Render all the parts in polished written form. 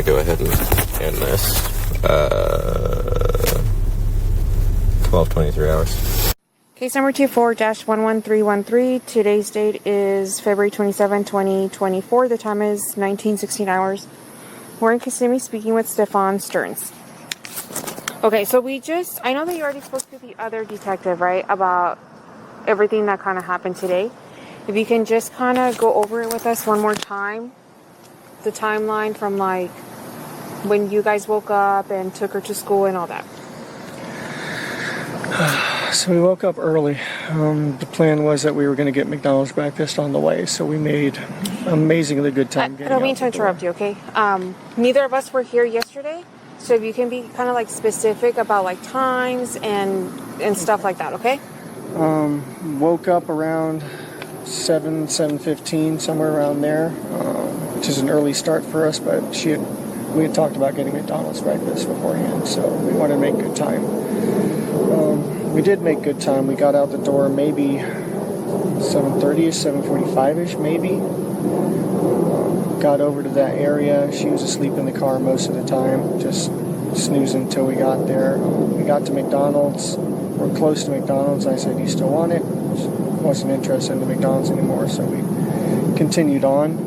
to go ahead and end this. 12:23 hours. Case number 24-11313. Today's date is February 27, 2024. The time is 19:16 hours. We're in Kissimmee speaking with Stephan Sterns. Okay, so I know that you already spoke to the other detective, right, about everything that kind of happened today. If you can just kind of go over it with us one more time. The timeline from, like, when you guys woke up and took her to school and all that. So we woke up early. The plan was that we were going to get McDonald's breakfast on the way, so we made amazingly good time getting out. I don't mean to interrupt you, okay? Neither of us were here yesterday, so if you can be kind of like specific about like times and stuff like that, okay? Woke up around 7:15, somewhere around there, which is an early start for us, but we had talked about getting McDonald's breakfast beforehand, so we wanted to make good time. We did make good time. We got out the door maybe 7:30ish, 7:45ish, maybe. Got over to that area. She was asleep in the car most of the time, just snoozing until we got there. We got to McDonald's. We're close to McDonald's. I said, "You still want it?" Wasn't interested in the McDonald's anymore, so we continued on.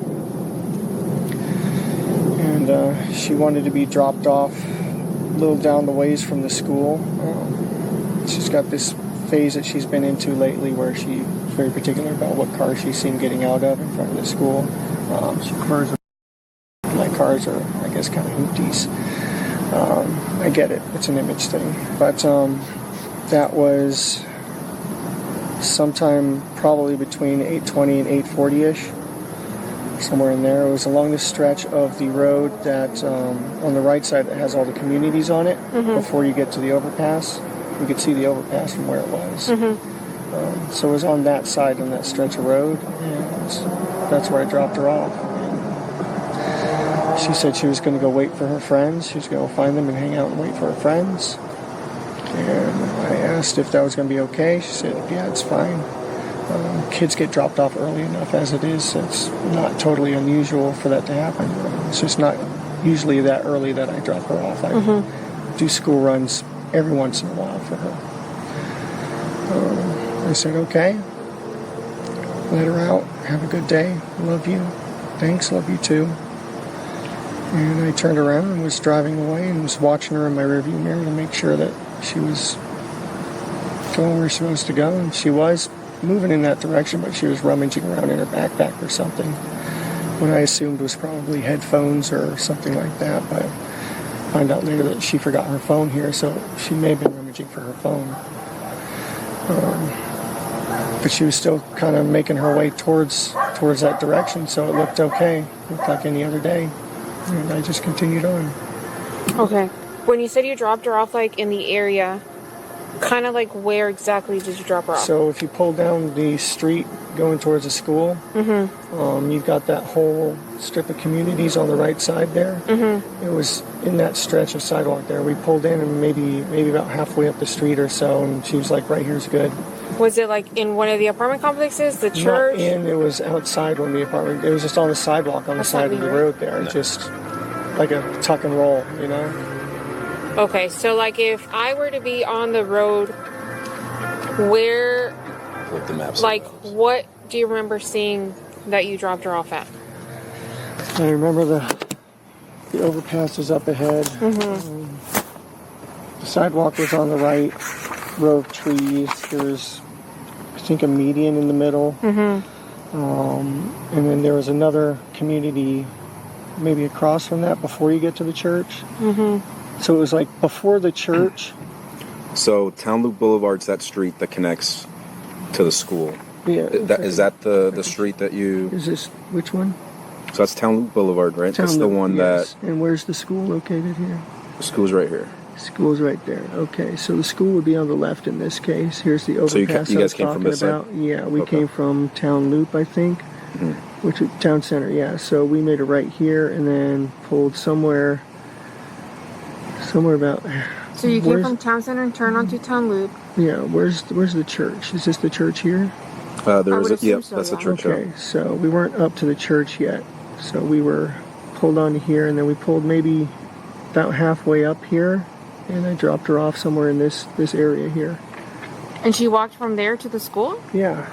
And she wanted to be dropped off a little down the ways from the school. She's got this phase that she's been into lately where she's very particular about what car she's seen getting out of in front of the school. My cars are, I guess, kind of hoopties. I get it. It's an image thing. But that was sometime probably between 8:20 and 8:40ish. Somewhere in there. It was along this stretch of the road that on the right side that has all the communities on it before you get to the overpass. You could see the overpass from where it was. So it was on that side, on that stretch of road, and that's where I dropped her off. She said she was going to go wait for her friends. She was going to go find them and hang out and wait for her friends. And I asked if that was going to be okay. She said, yeah, it's fine. Kids get dropped off early enough as it is. It's not totally unusual for that to happen. It's just not usually that early that I drop her off. I do school runs every once in a while for her. I said, okay. Let her out. Have a good day. Love you. Thanks. Love you too. And I turned around and was driving away and was watching her in my rearview mirror to make sure that she was going where she was supposed to go. And she was moving in that direction, but she was rummaging around in her backpack or something. What I assumed was probably headphones or something like that, but find out later that she forgot her phone here, so she may have been rummaging for her phone. But she was still kind of making her way towards that direction, so it looked okay. It looked like any other day. And I just continued on. Okay. When you said you dropped her off, like, in the area, kind of like where exactly did you drop her off? So if you pull down the street going towards the school, you've got that whole strip of communities on the right side there. It was in that stretch of sidewalk there. We pulled in and maybe about halfway up the street or so, and she was like, right here's good. Was it like in one of the apartment complexes, the church? Not in, it was outside one of the apartment. It was just on the sidewalk on the side of the road there. No. Just like a tuck and roll, you know? Okay, so like if I were to be on the road, where, With the maps, like what do you remember seeing that you dropped her off at? I remember the overpass was up ahead. The sidewalk was on the right, row of trees. There's, I think, a median in the middle. And then there was another community maybe across from that before you get to the church. So it was like before the church. So Town Loop Boulevard's that street that connects to the school. Yeah. Is that the street that you... Is this, which one? So that's Town Loop Boulevard, right? That's the one that... And where's the school located here? The school's right here. School's right there. Okay, so the school would be on the left in this case. Here's the overpass you guys came from this side? Yeah, we came from Town Loop, I think. Which is Town Center, yeah. So we made a right here and then pulled somewhere about... So you came from Town Center and turned onto Town Loop. Yeah, where's the church? Is this the church here? There is a, yep, so, that's the church. Okay, so we weren't up to the church yet. So we were pulled onto here, and then we pulled maybe about halfway up here, and I dropped her off somewhere in this area here. And she walked from there to the school? Yeah.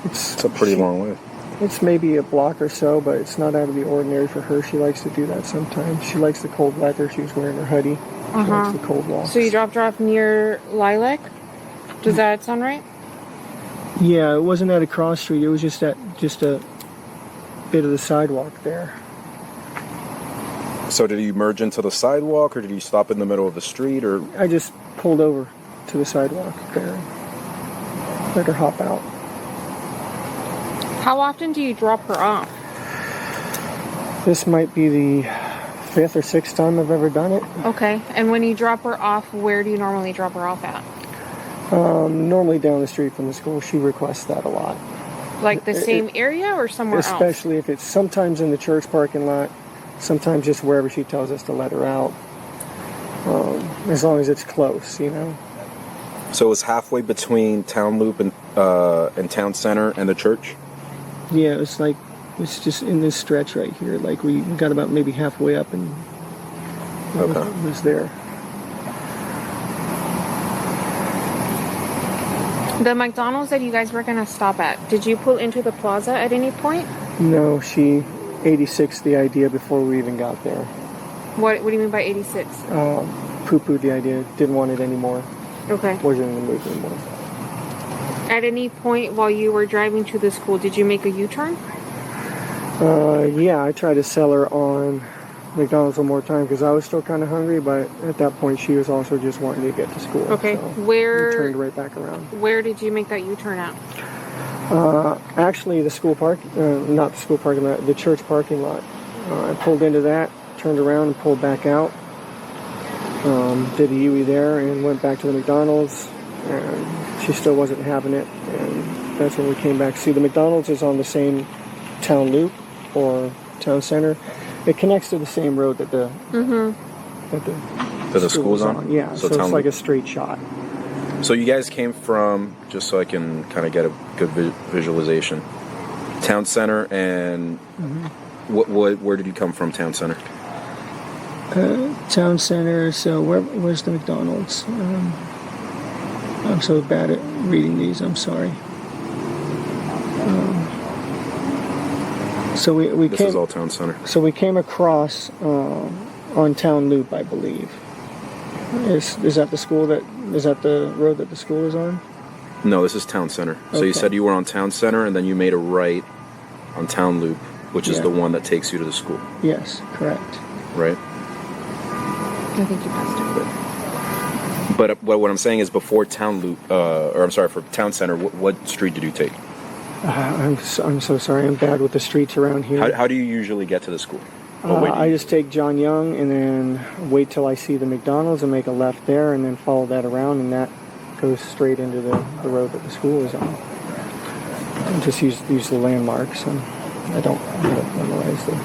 It's a pretty long way. It's maybe a block or so, but it's not out of the ordinary for her. She likes to do that sometimes. She likes the cold weather. She was wearing her hoodie. She likes the cold walks. So you dropped her off near Lilac? Does that sound right? Yeah, it wasn't at a cross street. It was just a bit of the sidewalk there. So did you merge into the sidewalk, or did you stop in the middle of the street, or? I just pulled over to the sidewalk there. Let her hop out. How often do you drop her off? This might be the 5th or 6th time I've ever done it. Okay. And when you drop her off, where do you normally drop her off at? Normally down the street from the school. She requests that a lot. Like the same area or somewhere else? Especially if it's sometimes in the church parking lot, sometimes just wherever she tells us to let her out. As long as it's close, you know. So it's halfway between Town Loop and Town Center and the church? Yeah, it's just in this stretch right here. Like we got about maybe halfway up and it was there. The McDonald's that you guys were going to stop at, did you pull into the plaza at any point? No, she 86'd the idea before we even got there. What do you mean by 86? Poo-pooed the idea, didn't want it anymore. Okay. Wasn't in the mood anymore. At any point while you were driving to the school, did you make a U-turn? Yeah, I tried to sell her on McDonald's one more time because I was still kind of hungry, but at that point she was also just wanting to get to school. Okay, so where... we turned right back around. Where did you make that U-turn at? Actually, the school not the school parking lot, the church parking lot. I pulled into that, turned around and pulled back out. Did a U-turn there and went back to the McDonald's, and she still wasn't having it, and that's when we came back. See, the McDonald's is on the same town loop or town center. It connects to the same road that the school's on? Yeah, so it's like a straight shot. So you guys came from, just so I can kind of get a good visualization, Town Center, and where did you come from, Town Center? Town center, so where's the McDonald's? I'm so bad at reading these, I'm sorry. So we This came, is all Town Center. So we came across on Town Loop, I believe. Is that the school is that the road that the school is on? No, this is Town Center. So Okay. you said you were on Town Center, and then you made a right on Town Loop, which is Yeah. the one that takes you to the school, Yes, correct. right? I think you passed it. But what I'm saying is before Town Loop, or I'm sorry, for Town Center, what street did you take? I'm so sorry. I'm bad with the streets around here. How do you usually get to the school? What way do I you- just take John Young and then wait till I see the McDonald's and make a left there and then follow that around, and that goes straight into the road that the school is on. I just use the landmarks, and I don't memorize the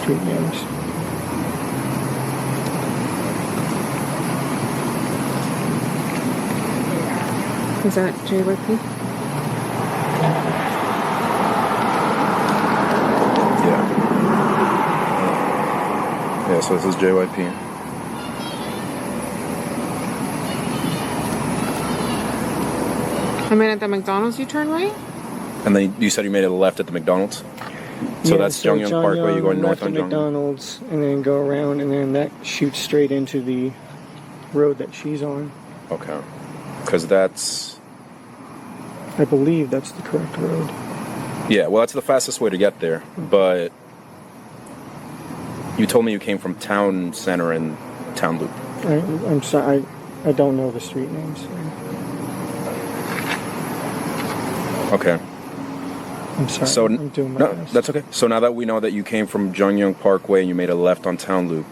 street names. Is that JYP? Yeah, so this is JYP. I mean, at the McDonald's you turn right? And then you said you made a left at the McDonald's? So that's Jung Young Parkway, you're going north left on at Jung. McDonald's, and then go around, and then that shoots straight into the road that she's on. Okay. Because that's... I believe that's the correct road. Yeah, well, that's the fastest way to get there, but you told me you came from Town Center and Town Loop. I'm sorry, I don't know the street names. Okay. I'm sorry. So I'm doing my no, best. that's okay. So now that we know that you came from Jung Young Parkway and you made a left on Town Loop,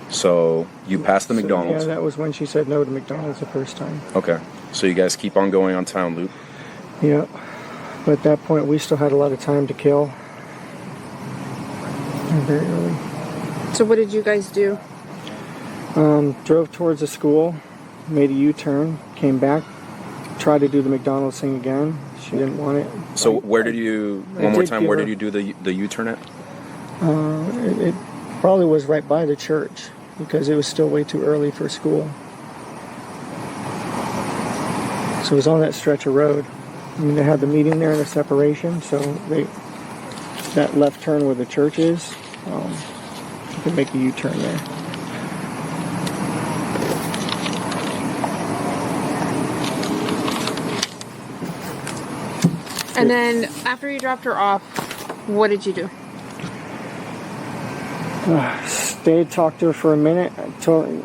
so you passed the McDonald's. Yeah, that was when she said no to McDonald's the first time. Okay. So you guys keep on going on Town Loop. Yeah. But at that point, we still had a lot of time to kill. Very early. So what did you guys do? Drove towards the school, made a U-turn, came back, tried to do the McDonald's thing again. She didn't want it. So where did you, I one more did time, give where her- did you do the U-turn at? It probably was right by the church because it was still way too early for school. So it was on that stretch of road. I mean, they had the meeting there and the separation, so that left turn where the church is, you can make a U-turn there. And then after you dropped her off, what did you do? Stayed, talked to her for a minute,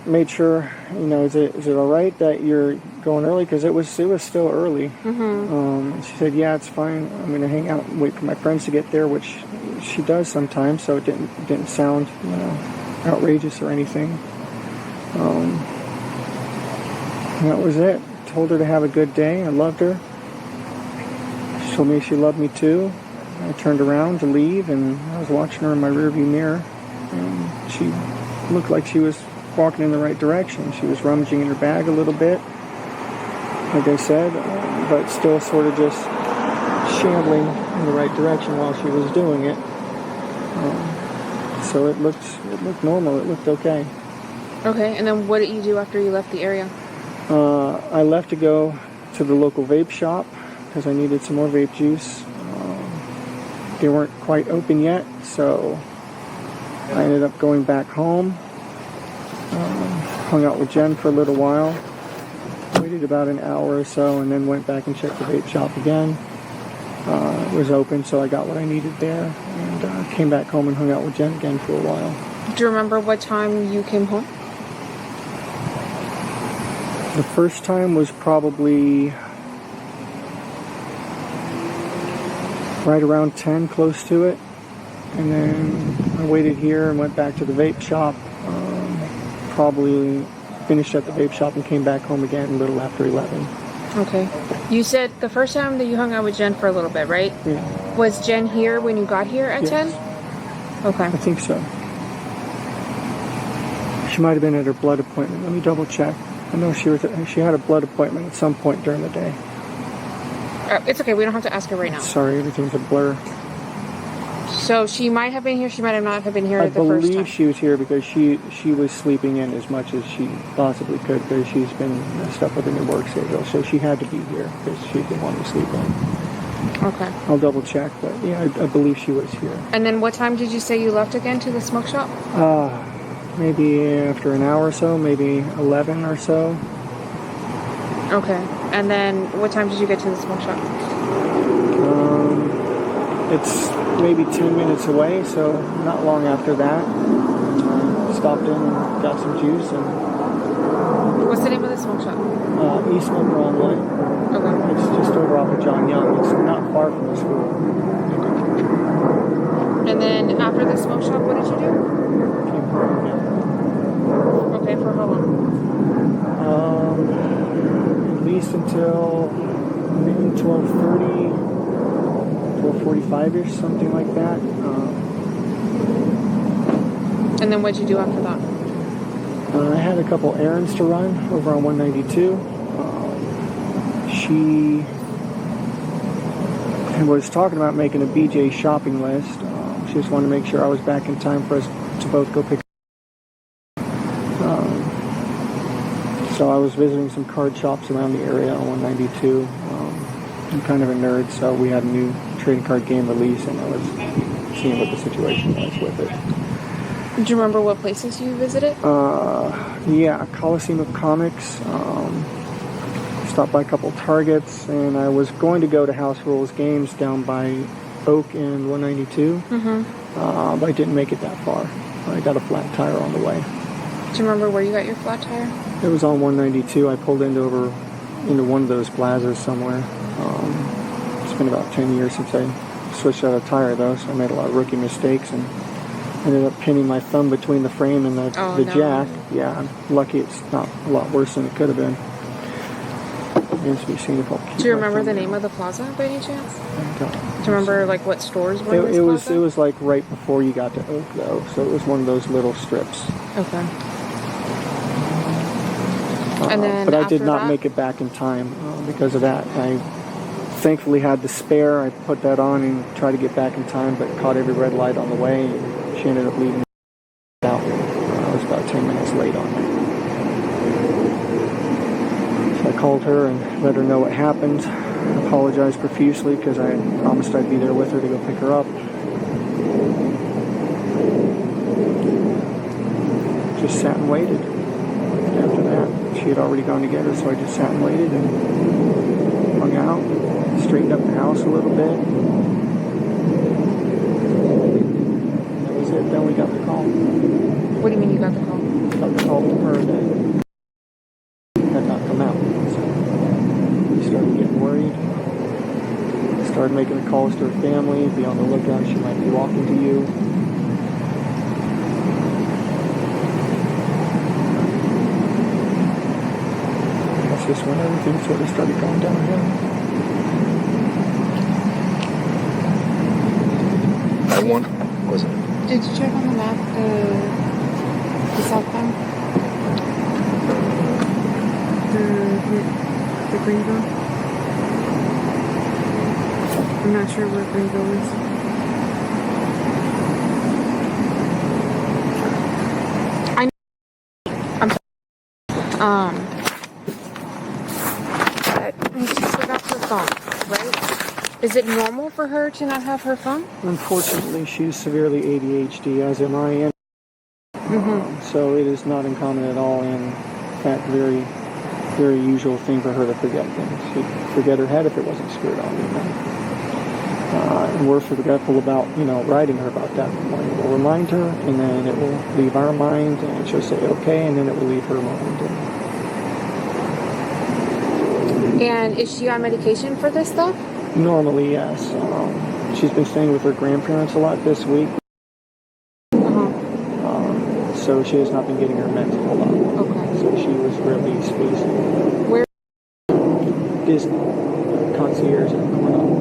made sure, is it all right that you're going early? Because it was still early. She said, yeah, it's fine. I'm going to hang out and wait for my friends to get there, which she does sometimes, so it didn't sound, outrageous or anything. And that was it. Told her to have a good day. I loved her. She told me she loved me too. I turned around to leave, and I was watching her in my rearview mirror. And she looked like she was walking in the right direction. She was rummaging in her bag a little bit, like I said, but still sort of just shambling in the right direction while she was doing it. So it looked normal. It looked okay. Okay, and then what did you do after you left the area? I left to go to the local vape shop because I needed some more vape juice. They weren't quite open yet, so I ended up going back home, hung out with Jen for a little while, waited about an hour or so, and then went back and checked the vape shop again. It was open, so I got what I needed there, and came back home and hung out with Jen again for a while. Do you remember what time you came home? The first time was probably right around 10, close to it. And then I waited here and went back to the vape shop. Probably finished at the vape shop and came back home again a little after 11. Okay. You said the first time that you hung out with Jen for a little bit, right? Yeah. Was Jen here when you got here at Yes. 10? Okay. I think so. She might have been at her blood appointment. Let me double check. I know she had a blood appointment at some point during the day. It's okay. We don't have to ask her right now. Sorry, everything's a blur. So she might have been here. She might not have been here I the first time. believe she was here because she was sleeping in as much as she possibly could because she's been messed up with a new work schedule. So she had to be here because she'd been wanting to sleep in. Okay. I'll double check, but yeah, I believe she was here. And then what time did you say you left again to the smoke shop? Maybe after an hour or so, maybe 11 or so. Okay. And then what time did you get to the smoke shop? It's maybe 10 minutes away, so not long after that. Stopped in and got some juice. And What's the name of the smoke shop? Eastman Broadway. Okay. It's just over off of John Young. It's not far from the school. And then after the smoke shop, what did you do? Came home again. Okay, for how long? At least until maybe 12:30. 12:45ish, something like that. And then what did you do after that? I had a couple errands to run over on 192. She was talking about making a BJ shopping list. She just wanted to make sure I was back in time for us to both go pick. So I was visiting some card shops around the area on 192. I'm kind of a nerd, so we had a new trading card game release, and I was seeing what the situation was with it. Do you remember what places you visited? Yeah, Coliseum of Comics. Stopped by a couple Targets, and I was going to go to House Rules Games down by Oak and 192, but I didn't make it that far. I got a flat tire on the way. Do you remember where you got your flat tire? It was on 192. I pulled into one of those plazas somewhere. It's been about 10 years since I switched out a tire, though, so I made a lot of rookie mistakes and ended up pinning my thumb between the frame and the jack. Yeah, I'm lucky it's not a lot worse than it could have been. Remains to be seen if I'll keep Do you my remember the thumb name down. of the plaza by any chance? I don't. Do you remember like what stores were in this It plaza? was like right before you got to Oak, though, so it was one of those little strips. Okay. And then but I did after not that? make it back in time because of that. I thankfully had the spare. I put that on and tried to get back in time, but caught every red light on the way. she ended up leaving out. I was about 10 minutes late on it. So I called her and let her know what happened. I apologized profusely because I had promised I'd be there with her to go pick her up. Just sat and waited. After that, she had already gone to get her, so I just sat and waited and hung out, straightened up the house a little bit. That was it. Then we got the call. What do you mean you got the call? Got the call from her that had not come out. So we started getting worried. Started making the calls to her family. Be on the lookout. She might be walking to you. That's just when everything sort of started going downhill. I won. Was it? Did you check on the map the southbound? The Greenville? I'm not sure where Greenville is. I know. I'm but she forgot her phone, right? Is it normal for her to not have her phone? Unfortunately, she's severely ADHD, as am I. So it is not uncommon at all, and in fact, very, very usual thing for her to forget things. She'd forget her head if it wasn't screwed on. And we're forgetful about, writing her about that. We'll remind her, and then it will leave our mind, and she'll say okay, and then it will leave her mind. And is she on medication for this stuff? Normally, yes. She's been staying with her grandparents a lot this week. So she has not been getting her meds a whole lot. Okay. So she was really spacing. Where? Disney. Concierge at Cornell.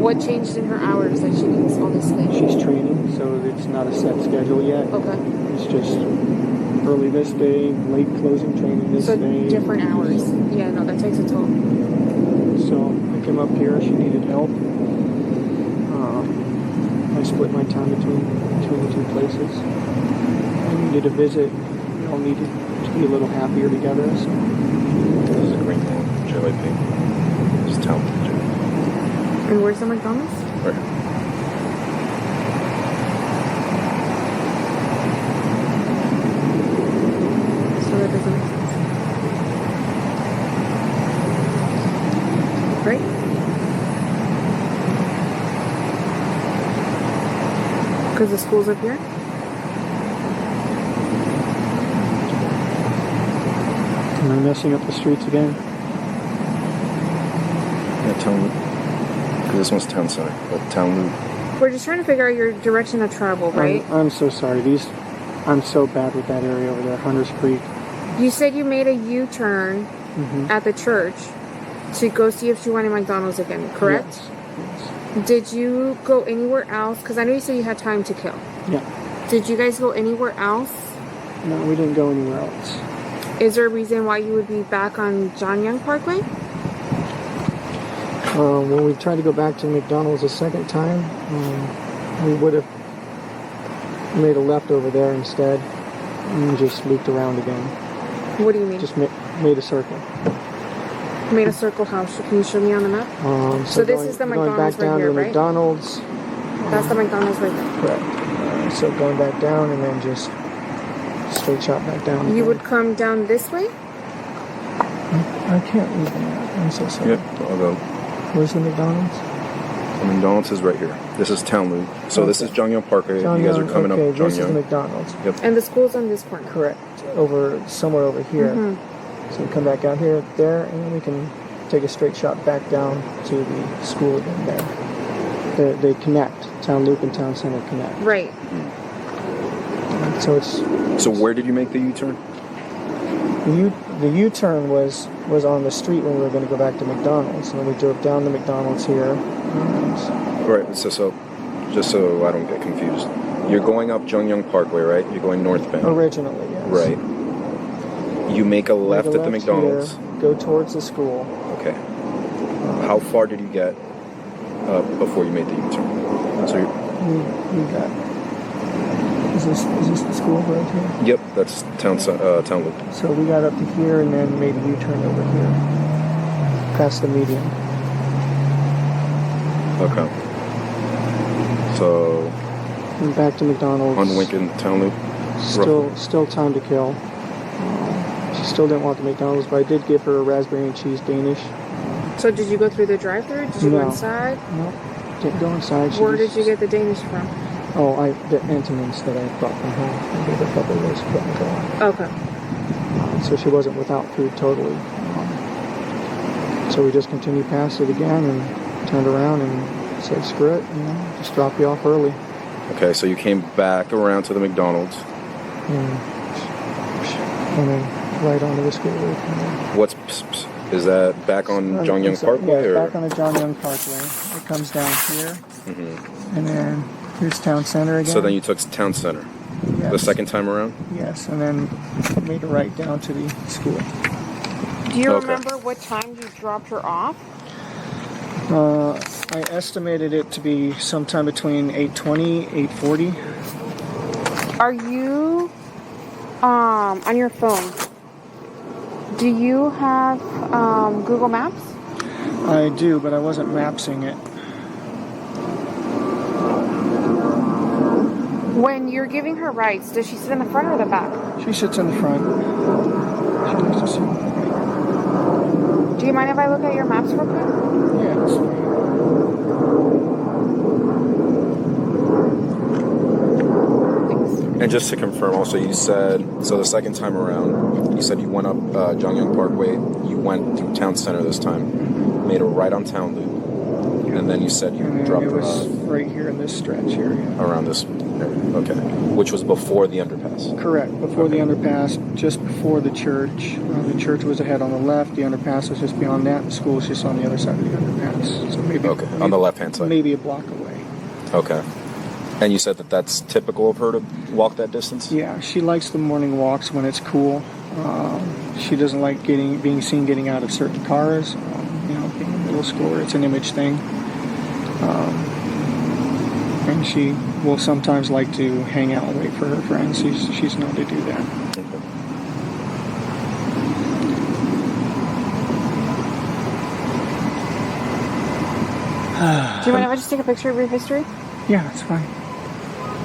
What changed in her hours that she needs all this sleep? She's training, so it's not a set schedule yet. Okay. It's just early this day, late closing training this So day. different hours. Yeah, no, that takes a toll. So I came up here. She needed help. I split my time between the two places. I needed a visit. We all needed to be a little happier together. So. This is a great thing. JYP. Just talented. And where's the McDonald's? Right. So that doesn't make sense. Right? Because the school's up here? Am I messing up the streets again? Yeah, town loop. Because this one's town center, but town loop. We're just trying to figure out your direction of travel, right? I'm so sorry. I'm so bad with that area over there, Hunters Creek. You said you made a U-turn at the church to go see if she wanted McDonald's again, correct? Yes. Did you go anywhere else? Because I know you said you had time to kill. Yeah. Did you guys go anywhere else? No, we didn't go anywhere else. Is there a reason why you would be back on John Young Parkway? When we tried to go back to McDonald's a second time, we would have made a left over there instead and just looped around again. What do you mean? Just made a circle. Made a circle house. Can you show me on the map? So this is the going back McDonald's right down here, to the right? McDonald's. That's the McDonald's right there. Correct. So going back down and then just straight shot back down. You again. would come down this way? I can't read the map. I'm so sorry. Yep, I'll go. Where's the McDonald's? The McDonald's is right here. This is town loop. So this is John Young Parkway. John You guys Young, are coming okay, up John this Young. is the McDonald's. Yep. And the school's on this corner. Correct. Somewhere over here. So we come back out here, there, and then we can take a straight shot back down to the school again there. They connect. Town Loop and Town Center connect. Right. So it's... So where did you make the U-turn? The U-turn was on the street when we were going to go back to McDonald's. And then we drove down to McDonald's here. Right, so just so I don't get confused. You're going up John Young Parkway, right? You're going northbound. Originally, yes. Right. You make a left at the McDonald's. Here, go towards the school. Okay. How far did you get before you made the U-turn? So we got Is this the school right here? Yep, that's town loop. So we got up to here and then made a U-turn over here, past the median. Okay. So And back to McDonald's. on Lincoln town loop. Still time to kill. She still didn't want the McDonald's, but I did give her a raspberry and cheese Danish. So did you go through the drive-thru? Did you go inside? No, didn't go inside. Where did you get the Danish from? Oh, the Antonins that I brought from home. I gave her a couple of those to put in the car. Okay. So she wasn't without food totally. So we just continued past it again and turned around and said, screw it, just drop you off early. Okay, so you came back around to the McDonald's. And then right onto the school road. Is that back on John Young Parkway? Yeah, or? back on the John Young Parkway. It comes down here. Mm-hmm. And then here's Town Center again. So then you took Town Center. Yes. The second time around? Yes, and then made a right down to the school. Do you remember what time you dropped her off? I estimated it to be sometime between 8:20, 8:40. Are you on your phone? Do you have Google Maps? I do, but I wasn't mapsing it. When you're giving her rides, does she sit in the front or the back? She sits in the front. She likes to sit in the front. Do you mind if I look at your maps real quick? Yeah, that's fine. And just to confirm also, you said, so the second time around, you said you went up John Young Parkway, you went through Town Center this time, made a right on Town Loop, and then you said you dropped her off. It was right here in this stretch area. Around this area, okay. Which was before the underpass? Correct, before the underpass, just before the church. The church was ahead on the left, the underpass was just beyond that, the school was just on the other side of the underpass. So maybe on the left-hand side? Maybe a block away. Okay. And you said that that's typical of her to walk that distance? Yeah, she likes the morning walks when it's cool. She doesn't like being seen getting out of certain cars. Being a middle schooler, it's an image thing. And she will sometimes like to hang out and wait for her friends. She's known to do that. Okay. Do you mind if I just take a picture of your history? Yeah, it's fine.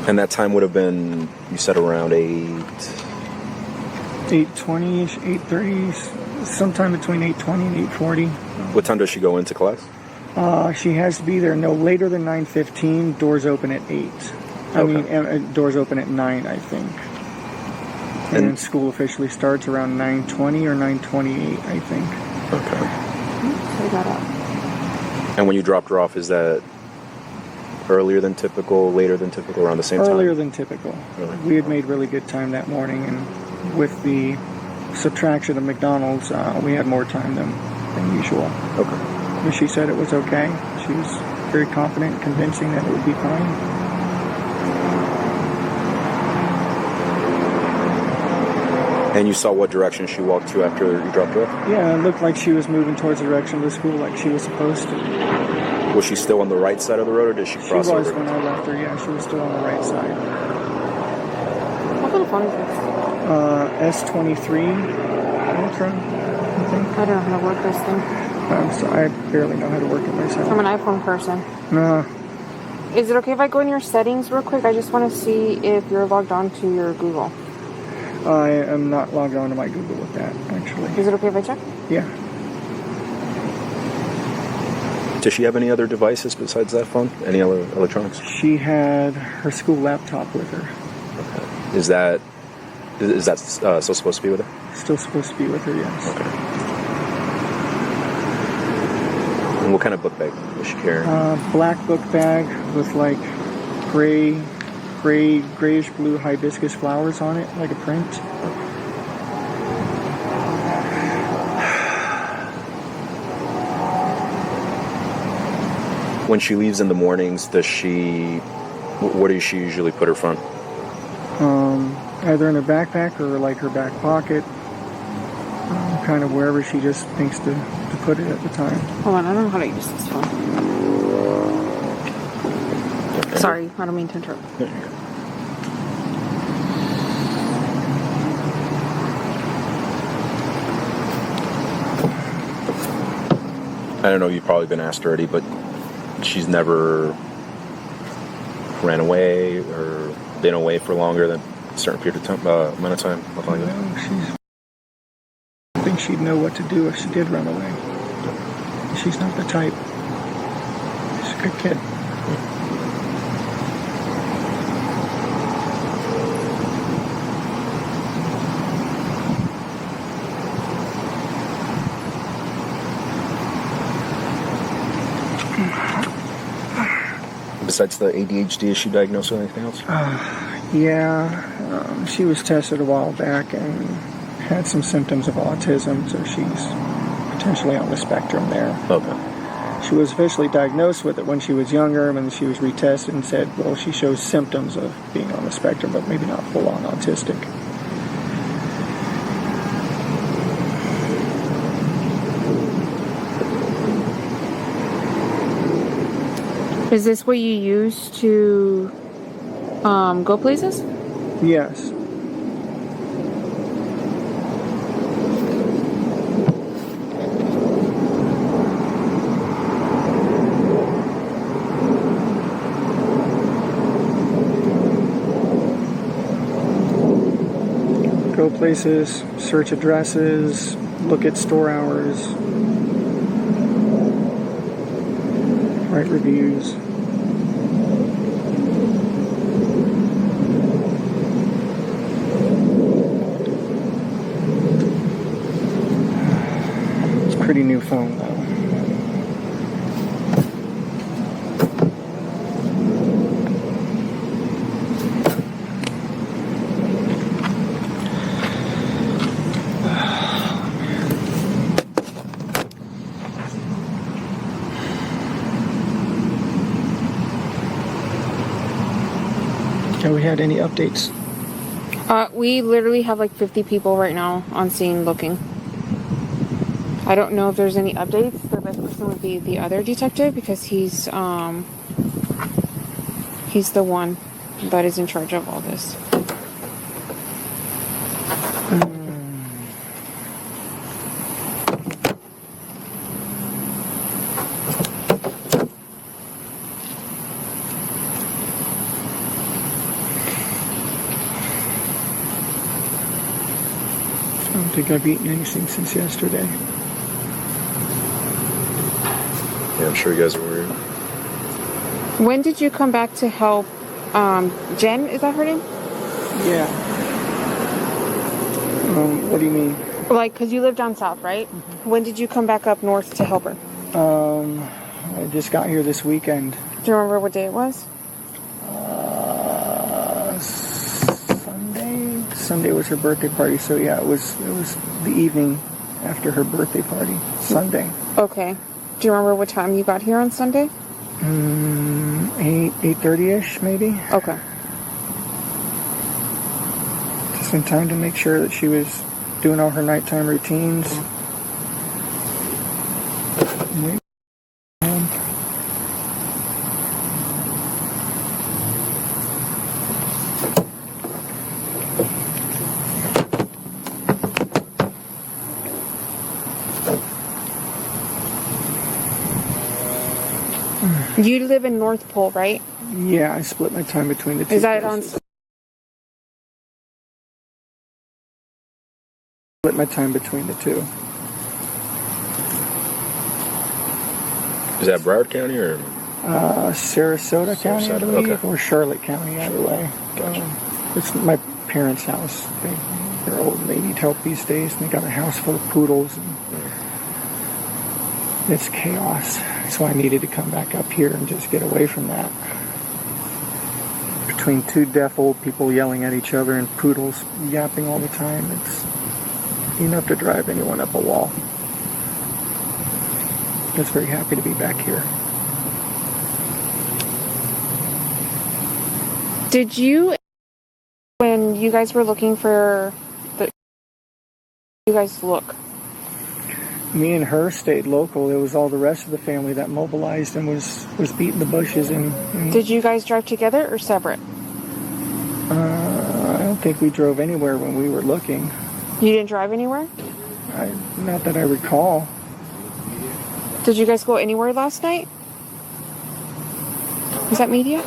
And that time would have been, you said around 8:20ish, 8:30, sometime between 8:20 and 8:40. What time does she go into class? She has to be there no later than 9:15. Doors open at 8. Doors open at 9, I think. And then school officially starts around 9:20 or 9:28, I think. Okay. Say that up. And when you dropped her off, is that earlier than typical, later than typical, around the same time? Earlier than typical. Really? We had made really good time that morning, and with the subtraction of McDonald's, we had more time than usual. Okay. But she said it was okay. She was very confident and convincing that it would be fine. And you saw what direction she walked to after you dropped her off? Yeah, it looked like she was moving towards the direction of the school like she was supposed to. Was she still on the right side of the road, or did she cross She was over? when I left her, yeah. She was still on the right side. What kind of phone is this? S23 Ultra, I think. I don't know how to work this thing. I barely know how to work it myself. I'm an iPhone person. Is it okay if I go in your settings real quick? I just want to see if you're logged on to your Google. I am not logged on to my Google with that, actually. Is it okay if I check? Yeah. Does she have any other devices besides that phone? Any other electronics? She had her school laptop with her. Okay. Is that still supposed to be with her? Still supposed to be with her, yes. Okay. And what kind of book bag was she carrying? Black book bag with like grayish blue hibiscus flowers on it, like a print. When she leaves in the mornings, where does she usually put her phone? Either in her backpack or like her back pocket. Kind of wherever she just thinks to put it at the time. Hold on, I don't know how to use this phone. Sorry, I don't mean to interrupt. don't know, you've probably been asked already, but she's never ran away or been away for longer than a certain period of time, amount of time, nothing like that. No, I think she'd know what to do if she did run away. She's not the type. She's a good kid. Besides the ADHD, is she diagnosed with anything else? Yeah, she was tested a while back and had some symptoms of autism, so she's potentially on the spectrum there. Okay. She was officially diagnosed with it when she was younger, and then she was retested and said, well, she shows symptoms of being on the spectrum, but maybe not full-on autistic. Is this what you use to go places? Yes. Go places, search addresses, look at store hours, write reviews. It's a pretty new phone, though. Have we had any updates? We literally have like 50 people right now on scene looking. I don't know if there's any updates. The best person would be the other detective because he's the one that is in charge of all this. I don't think I've eaten anything since yesterday. Yeah, I'm sure you guys are worried. When did you come back to help Jen? Is that her name? Yeah. What do you mean? Like, because you live down south, right? Mm-hmm. When did you come back up north to help her? I just got here this weekend. Do you remember what day it was? Sunday. Sunday was her birthday party, so yeah, it was the evening after her birthday party. Sunday. Okay. Do you remember what time you got here on Sunday? 8:30ish, maybe. Okay. Just in time to make sure that she was doing all her nighttime routines. Wait. You live in North Pole, right? Yeah, I split my time between the two. Is that on? Split my time between the two. Is that Broward County or? Sarasota County, I believe, okay. or Charlotte County, either way. Gotcha. It's my parents' house. They're old and they need help these days, and they got a house full of poodles. And it's chaos. So I needed to come back up here and just get away from that. Between two deaf old people yelling at each other and poodles yapping all the time, it's enough to drive anyone up a wall. I was very happy to be back here. Did you, when you guys were looking for you guys look? Me and her stayed local. It was all the rest of the family that mobilized and was beating the bushes. And Did you guys drive together or separate? I don't think we drove anywhere when we were looking. You didn't drive anywhere? Not that I recall. Did you guys go anywhere last night? Was that media?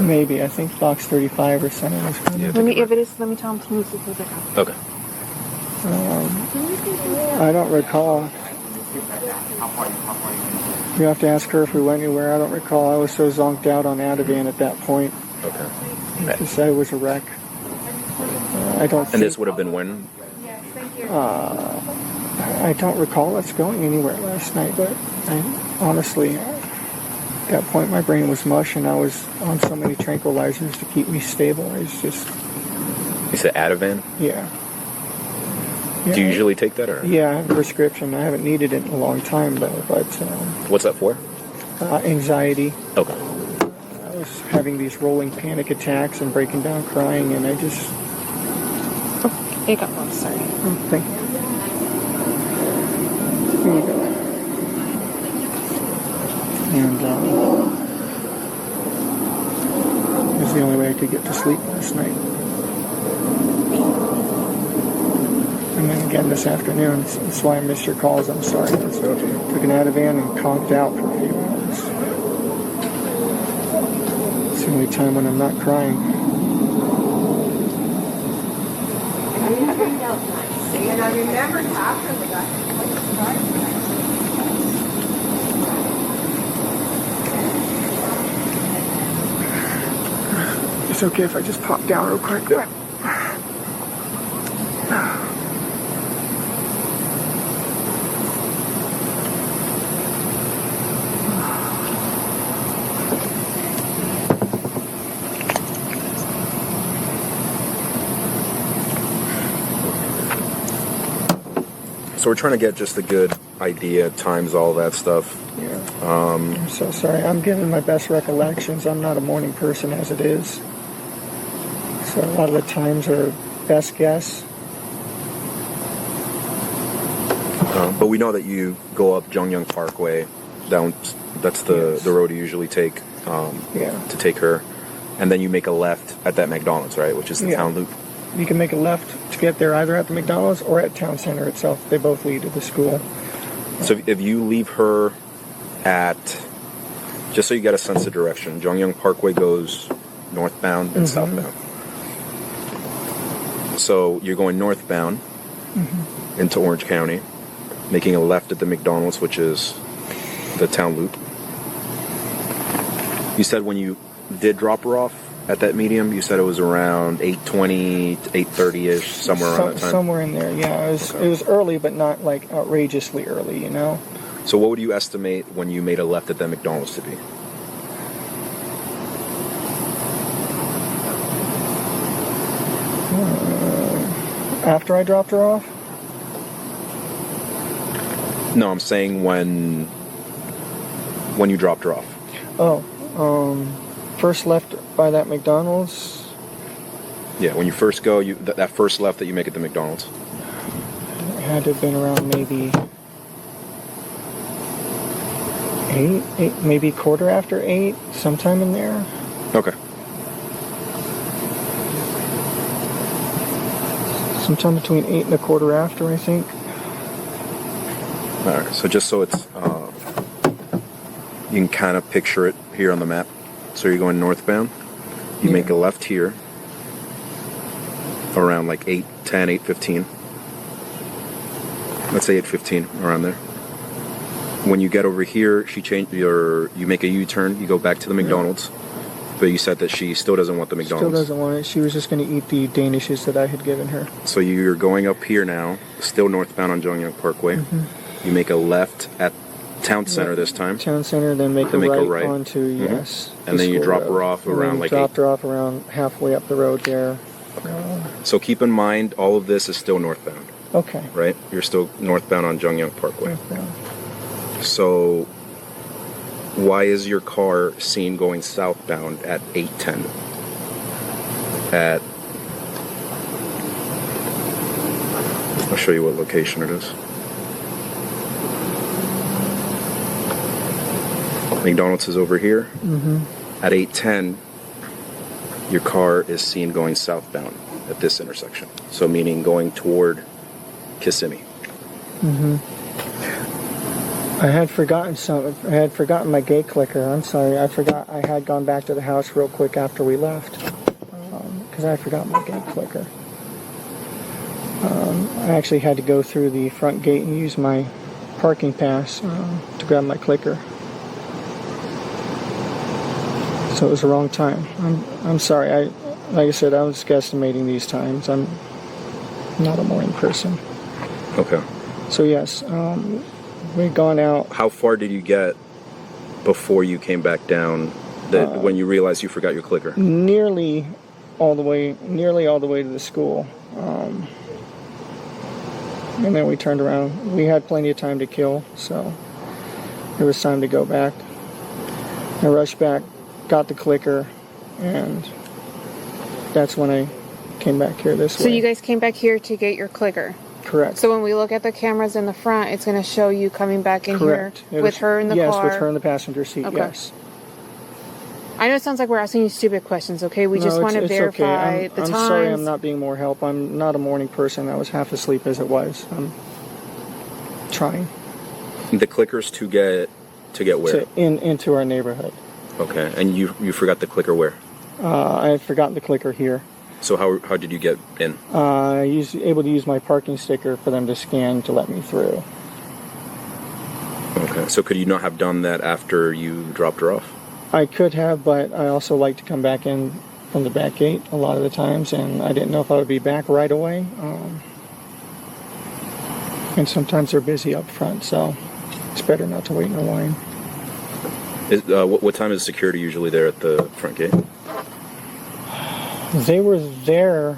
Maybe. I think Fox 35 or something was coming. Yeah. If it is, let me tell him to move to the house. Okay. I don't recall. You have to ask her if we went anywhere. I don't recall. I was so zonked out on Ativan at that point. Okay. Because I was a wreck. I don't think... And this would have been when? I don't recall us going anywhere last night, but honestly, at that point my brain was mush and I was on so many tranquilizers to keep me stable. It's just... You said Ativan? Yeah. Do you usually take that? Or? Yeah, I have a prescription. I haven't needed it in a long time, though. But What's that for? anxiety. Okay. I was having these rolling panic attacks and breaking down crying, and I just... Oh, it got lost, sorry. Oh, thank you. Here you go. And it was the only way I could get to sleep last night. And then again this afternoon. That's why I missed your calls. I'm sorry. I took an Ativan and conked out for a few hours. It's the only time when I'm not crying. And I remembered after the guy. It's okay if I just pop down real quick. So we're trying to get just a good idea, times, all that stuff. Yeah. I'm so sorry. I'm giving my best recollections. I'm not a morning person as it is. So a lot of the times are best guess. But we know that you go up Jongyang Parkway, down. That's the road you usually take to take her, and then you make a left at that McDonald's, right, which is the town loop. You can make a left to get there either at the McDonald's or at Town Center itself. They both lead to the school. So if you leave her at, just so you get a sense of direction, Jongyang Parkway goes northbound and southbound. So you're going northbound into Orange County, making a left at the McDonald's, which is the town loop. You said when you did drop her off at that medium, you said it was around 8:20 to 8:30ish, somewhere around that time. Somewhere in there, yeah. It was early, but not like outrageously early, you know. So what would you estimate when you made a left at that McDonald's to be? After I dropped her off? No, I'm saying when you dropped her off. First left by that McDonald's. Yeah, when you first go, that first left that you make at the McDonald's. It had to have been around maybe 8, maybe quarter after 8, sometime in there. Okay. Sometime between 8 and a quarter after, I think. All right, so just so it's, you can kind of picture it here on the map. So you're going northbound. You make a left here around like 8:10, 8:15. Let's say 8:15, around there. When you get over here, you make a U-turn. You go back to the McDonald's. But you said that she still doesn't want the McDonald's. Still doesn't want it. She was just going to eat the Danishes that I had given her. So you're going up here now, still northbound on Jongyang Parkway. You make a left at Town Center this time. Town Center, then make a right onto, yes. And then you drop her off around like 8. Dropped her off around halfway up the road there. So keep in mind, all of this is still northbound. Okay. Right? You're still northbound on Jongyang Parkway. Northbound. So why is your car seen going southbound at 8:10? I'll show you what location it is. McDonald's is over here. At 8:10, your car is seen going southbound at this intersection. So meaning going toward Kissimmee. I had forgotten something. I had forgotten my gate clicker. I'm sorry. I forgot. I had gone back to the house real quick after we left because I forgot my gate clicker. I actually had to go through the front gate and use my parking pass to grab my clicker. So it was the wrong time. I'm sorry. Like I said, I was guesstimating these times. I'm not a morning person. Okay. So yes, we'd gone out. How far did you get before you came back down? When you realized you forgot your clicker? Nearly all the way to the school. And then we turned around. We had plenty of time to kill, so it was time to go back. I rushed back, got the clicker, and that's when I came back here this way. So you guys came back here to get your clicker? Correct. So when we look at the cameras in the front, it's going to show you coming back in Correct. here with her in the car? Yes, with her in the passenger seat, Okay. yes. I know it sounds like we're asking you stupid questions, okay? We just want to verify okay. the times. I'm sorry I'm not being more help. I'm not a morning person. I was half asleep as it was. I'm trying. The clickers to get where? Into our neighborhood. Okay, and you forgot the clicker where? I had forgotten the clicker here. So how did you get in? I was able to use my parking sticker for them to scan to let me through. Okay, so could you not have done that after you dropped her off? I could have, but I also like to come back in from the back gate a lot of the times, and I didn't know if I would be back right away. And sometimes they're busy up front, so it's better not to wait in a line. What time is security usually there at the front gate? They were there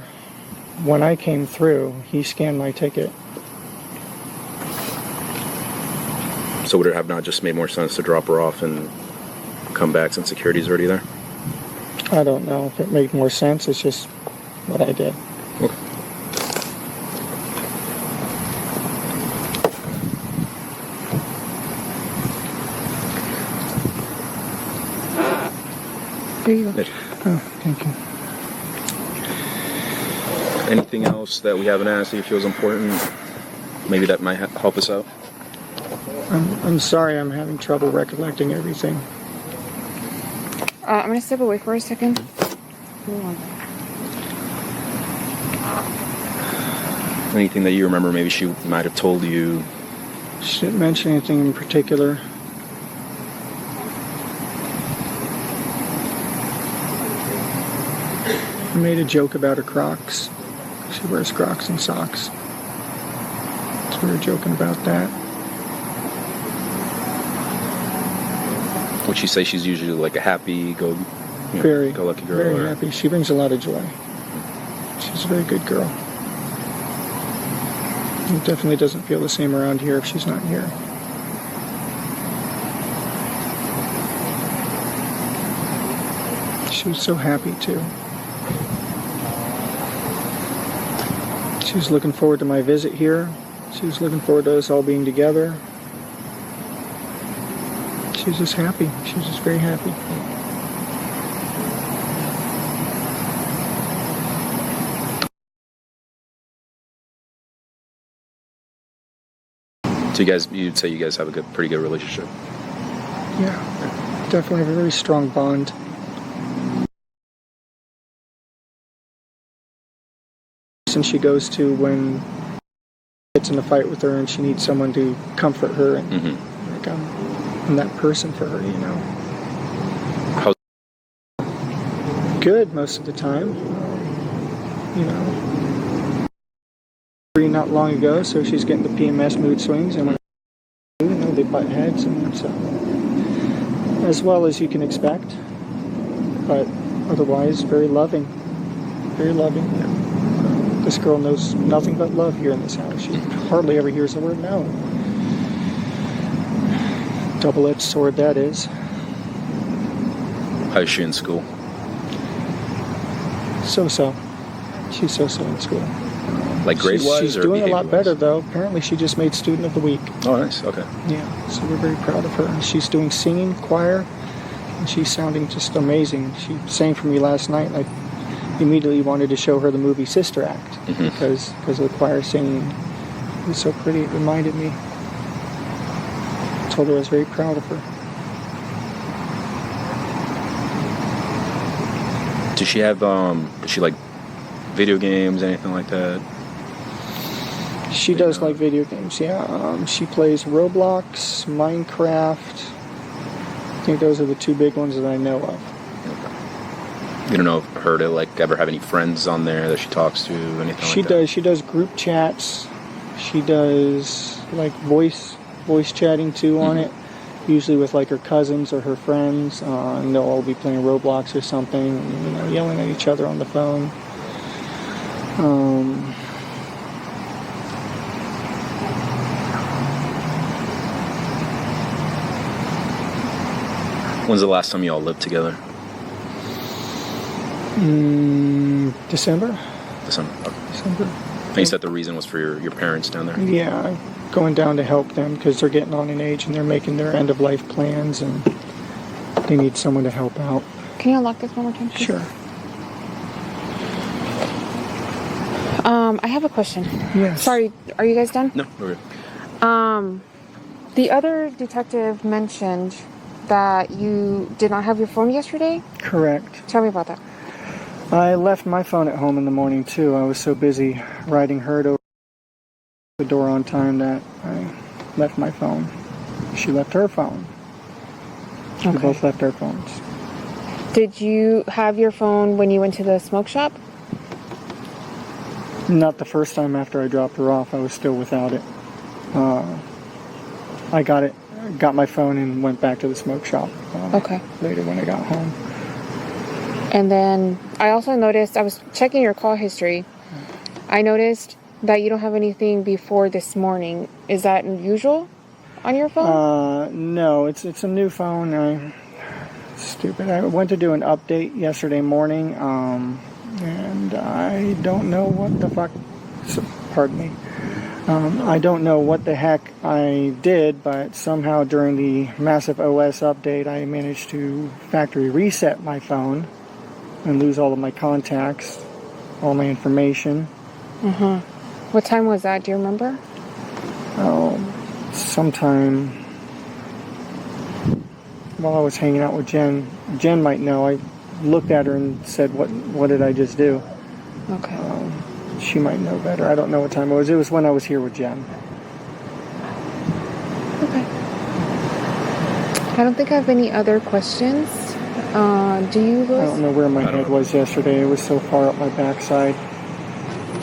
when I came through. He scanned my ticket. So would it have not just made more sense to drop her off and come back since security's already there? I don't know if it made more sense. It's just what I did. Okay. There you go. Oh, thank you. Anything else that we haven't asked that you feel is important? Maybe that might help us out? I'm sorry I'm having trouble recollecting everything. I'm going to step away for a second. Anything that you remember maybe she might have told you? She didn't mention anything in particular. I made a joke about her Crocs. She wears Crocs and socks. So we were joking about that. Would she say she's usually like a happy, go-lucky girl? Very happy. She brings a lot of joy. She's a very good girl. It definitely doesn't feel the same around here if she's not here. She was so happy too. She was looking forward to my visit here. She was looking forward to us all being together. She was just happy. She was just very happy. So you'd say you guys have a pretty good relationship? Yeah, definitely have a very strong bond. And she goes to when gets in a fight with her and she needs someone to comfort her, and like I'm that person for her, you know. How's good most of the time, you know. Not long ago, so she's getting the PMS mood swings, and when they butt heads, and so as well as you can expect, but otherwise very loving, very loving. You know. This girl knows nothing but love here in this house. She hardly ever hears the word no. Double-edged sword that is. How is she in school? So-so. She's so-so in school. Like grade-wise? She's doing a lot better, though. Apparently she just made Student of the Week. Oh, nice. Okay. Yeah, so we're very proud of her. And she's doing singing, choir, and she's sounding just amazing. She sang for me last night, and I immediately wanted to show her the movie Sister Act because of the choir singing. It was so pretty. It reminded me. told her I was very proud of her. Does she have, does she like video games, anything like that? She does like video games, yeah. She plays Roblox, Minecraft. I think those are the two big ones that I know of. You don't know her to like ever have any friends on there that she talks to, anything like that? She does. She does group chats. She does like voice chatting too on it. Usually with like her cousins or her friends, and they'll all be playing Roblox or something, yelling at each other on the phone. When's the last time you all lived together? December. December. Okay. December. And you said the reason was for your parents down there? Yeah, going down to help them because they're getting on in age and they're making their end of life plans and they need someone to help out. Can you unlock this one more time, please? Sure. I have a question. Yes. Sorry, are you guys done? No, we're good. The other detective mentioned that you did not have your phone yesterday? Correct. Tell me about that. I left my phone at home in the morning too. I was so busy riding her to the door on time that I left my phone. She left her phone. We both left our phones. Did you have your phone when you went to the smoke shop? Not the first time after I dropped her off. I was still without it. I got my phone and went back to the smoke shop later when I got home. And then I also noticed, I was checking your call history. I noticed that you don't have anything before this morning. Is that unusual on your phone? No, it's a new phone. Stupid. I went to do an update yesterday morning, and I don't know what the fuck. Pardon me. I don't know what the heck I did, but somehow during the massive OS update, I managed to factory reset my phone and lose all of my contacts, all my information. What time was that? Do you remember? Oh, sometime while I was hanging out with Jen. Jen might know. I looked at her and said, "What did I just do?" Okay. She might know better. I don't know what time it was. It was when I was here with Jen. Okay. I don't think I have any other questions. Do you, Louis? I don't know where my head was yesterday. It was so far up my backside.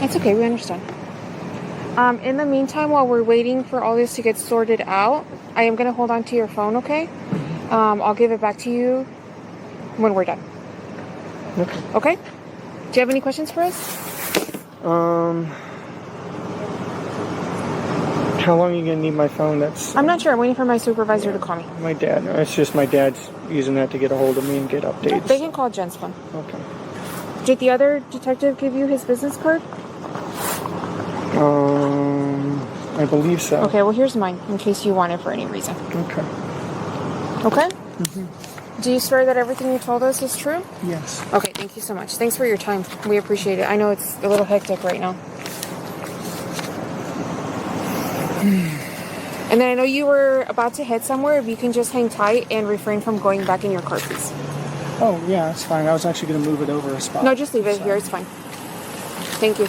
It's okay. We understand. In the meantime, while we're waiting for all this to get sorted out, I am going to hold on to your phone, okay? I'll give it back to you when we're done. Okay. Okay? Do you have any questions for us? How long are you going to need my phone? I'm not sure. I'm waiting for my supervisor to call me. My dad. It's just my dad's using that to get a hold of me and get updates. They can call Jen's phone. Okay. Did the other detective give you his business card? I believe so. Okay, well, here's mine, in case you want it for any reason. Okay. Okay? Do you swear that everything you told us is true? Yes. Okay, thank you so much. Thanks for your time. We appreciate it. I know it's a little hectic right now. And then I know you were about to head somewhere. If you can just hang tight and refrain from going back in your car, please. Oh, yeah, it's fine. I was actually going to move it over a spot. No, just leave it here. It's fine. Thank you.